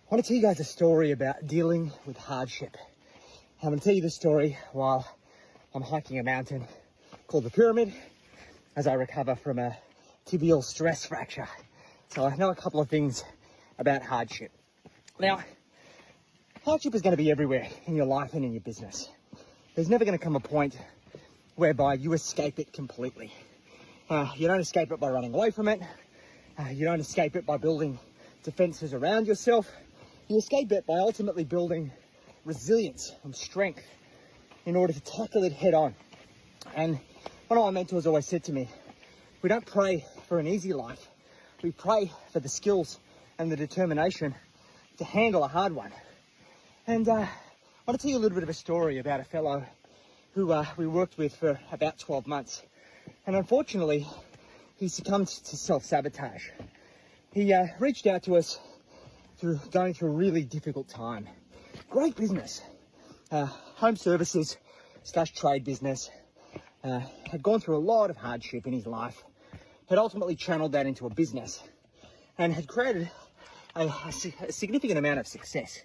I want to tell you guys a story about dealing with hardship. I'm going to tell you this story while I'm hiking a mountain called the Pyramid as I recover from a tibial stress fracture. So I know a couple of things about hardship. Now, hardship is going to be everywhere in your life and in your business. There's never going to come a point whereby you escape it completely. You don't escape it by running away from it. You don't escape it by building defenses around yourself. You escape it by ultimately building resilience and strength in order to tackle it head on. And one of my mentors always said to me, we don't pray for an easy life. We pray for the skills and the determination to handle a hard one. And I want to tell you a little bit of a story about a fellow who we worked with for about 12 months. And unfortunately, he succumbed to self-sabotage. He reached out to us through going through a really difficult time. Great business, home services / trade business, had gone through a lot of hardship in his life, had ultimately channeled that into a business and had created a significant amount of success.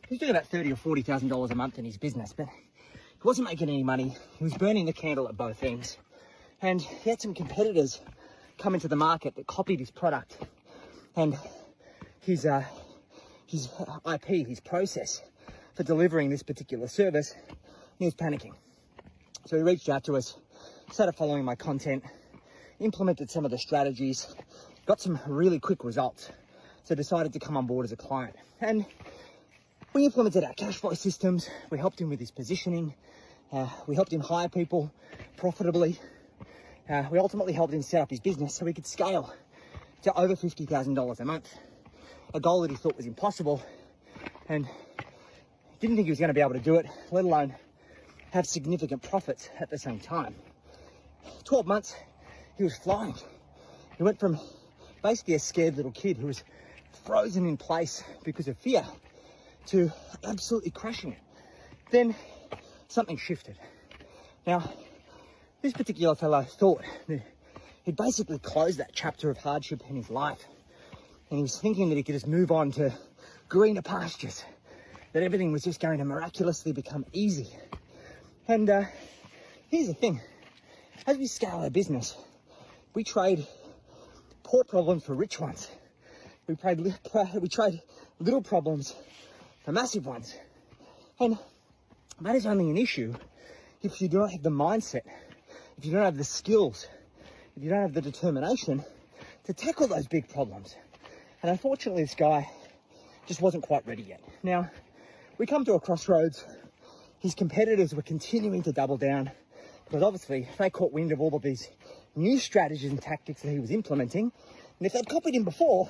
He was doing about $30,000 or $40,000 a month in his business, but he wasn't making any money. He was burning the candle at both ends. And he had some competitors come into the market that copied his product and his IP, his process for delivering this particular service. He was panicking. So he reached out to us, started following my content, implemented some of the strategies, got some really quick results. So decided to come on board as a client. And we implemented our cash flow systems. We helped him with his positioning. We helped him hire people profitably. We ultimately helped him set up his business so he could scale to over $50,000 a month, a goal that he thought was impossible and didn't think he was going to be able to do it, let alone have significant profits at the same time. 12 months, he was flying. He went from basically a scared little kid who was frozen in place because of fear to absolutely crushing it. Then something shifted. Now, this particular fellow thought that he'd basically closed that chapter of hardship in his life. And he was thinking that he could just move on to greener pastures, that everything was just going to miraculously become easy. And here's the thing, as we scale our business, we trade poor problems for rich ones. We trade little problems for massive ones. And that is only an issue if you don't have the mindset, if you don't have the skills, if you don't have the determination to tackle those big problems. And unfortunately, this guy just wasn't quite ready yet. Now, we come to a crossroads. His competitors were continuing to double down because obviously they caught wind of all of these new strategies and tactics that he was implementing. And if they'd copied him before,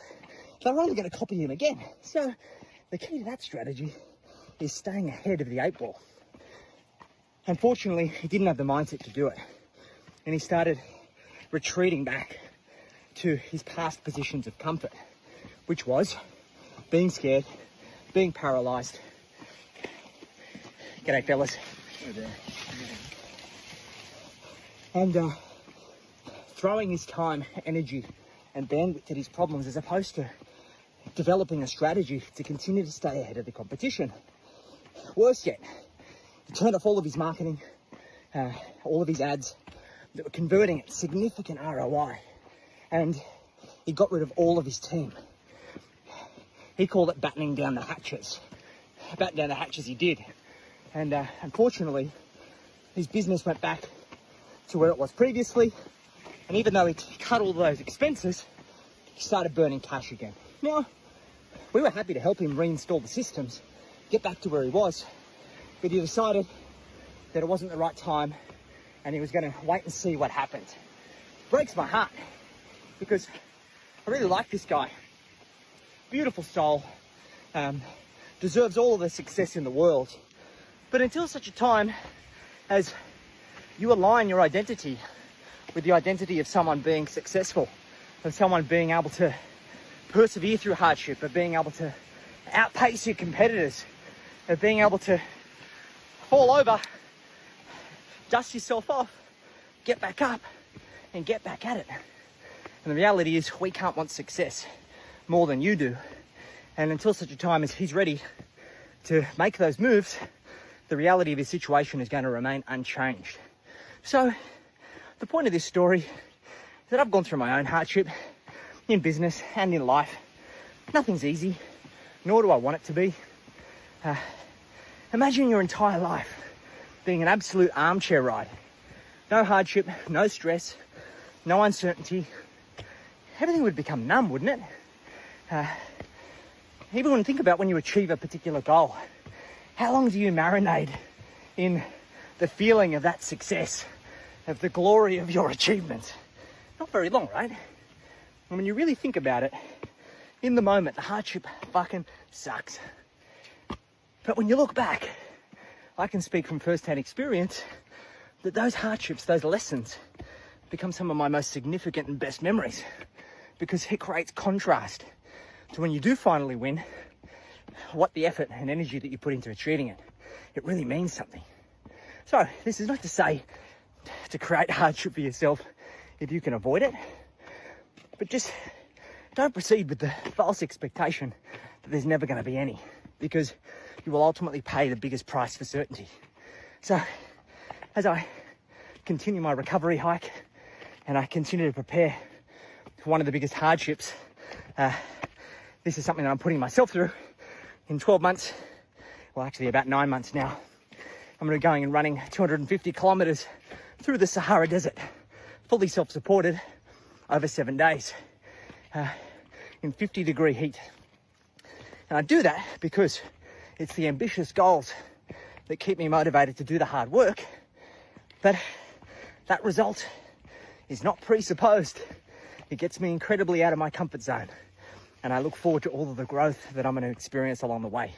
they're only going to copy him again. So the key to that strategy is staying ahead of the 8 ball. Unfortunately, he didn't have the mindset to do it. And he started retreating back to his past positions of comfort, which was being scared, being paralyzed. G'day, fellas. And throwing his time, energy, and bandwidth at his problems as opposed to developing a strategy to continue to stay ahead of the competition. Worse yet, he turned off all of his marketing, all of his ads that were converting at significant ROI, and he got rid of all of his team. He called it battening down the hatches. Batten down the hatches he did. And unfortunately, his business went back to where it was previously. And even though he cut all those expenses, he started burning cash again. Now, we were happy to help him reinstall the systems, get back to where he was. But he decided that it wasn't the right time and he was going to wait and see what happened. Breaks my heart because I really like this guy. Beautiful soul, deserves all of the success in the world. But until such a time as you align your identity with the identity of someone being successful, of someone being able to persevere through hardship, of being able to outpace your competitors, of being able to fall over, dust yourself off, get back up and get back at it. And the reality is we can't want success more than you do. And until such a time as he's ready to make those moves, the reality of his situation is going to remain unchanged. So the point of this story is that I've gone through my own hardship in business and in life. Nothing's easy, nor do I want it to be. Imagine your entire life being an absolute armchair ride. No hardship, no stress, no uncertainty. Everything would become numb, wouldn't it? Even when you think about when you achieve a particular goal, how long do you marinate in the feeling of that success, of the glory of your achievement? Not very long, right? And when you really think about it, in the moment, the hardship fucking sucks. But when you look back, I can speak from first-hand experience that those hardships, those lessons, become some of my most significant and best memories, because it creates contrast to when you do finally win, what the effort and energy that you put into achieving it. It really means something. So this is not to say to create hardship for yourself if you can avoid it, but just don't proceed with the false expectation that there's never going to be any, because you will ultimately pay the biggest price for certainty. So as I continue my recovery hike and I continue to prepare for one of the biggest hardships, this is something that I'm putting myself through. In 12 months, well actually about 9 months now, I'm going to be going and running 250 kilometers through the Sahara Desert, fully self-supported, over 7 days, in 50-degree heat. And I do that because it's the ambitious goals that keep me motivated to do the hard work, but that result is not presupposed. It gets me incredibly out of my comfort zone, and I look forward to all of the growth that I'm going to experience along the way.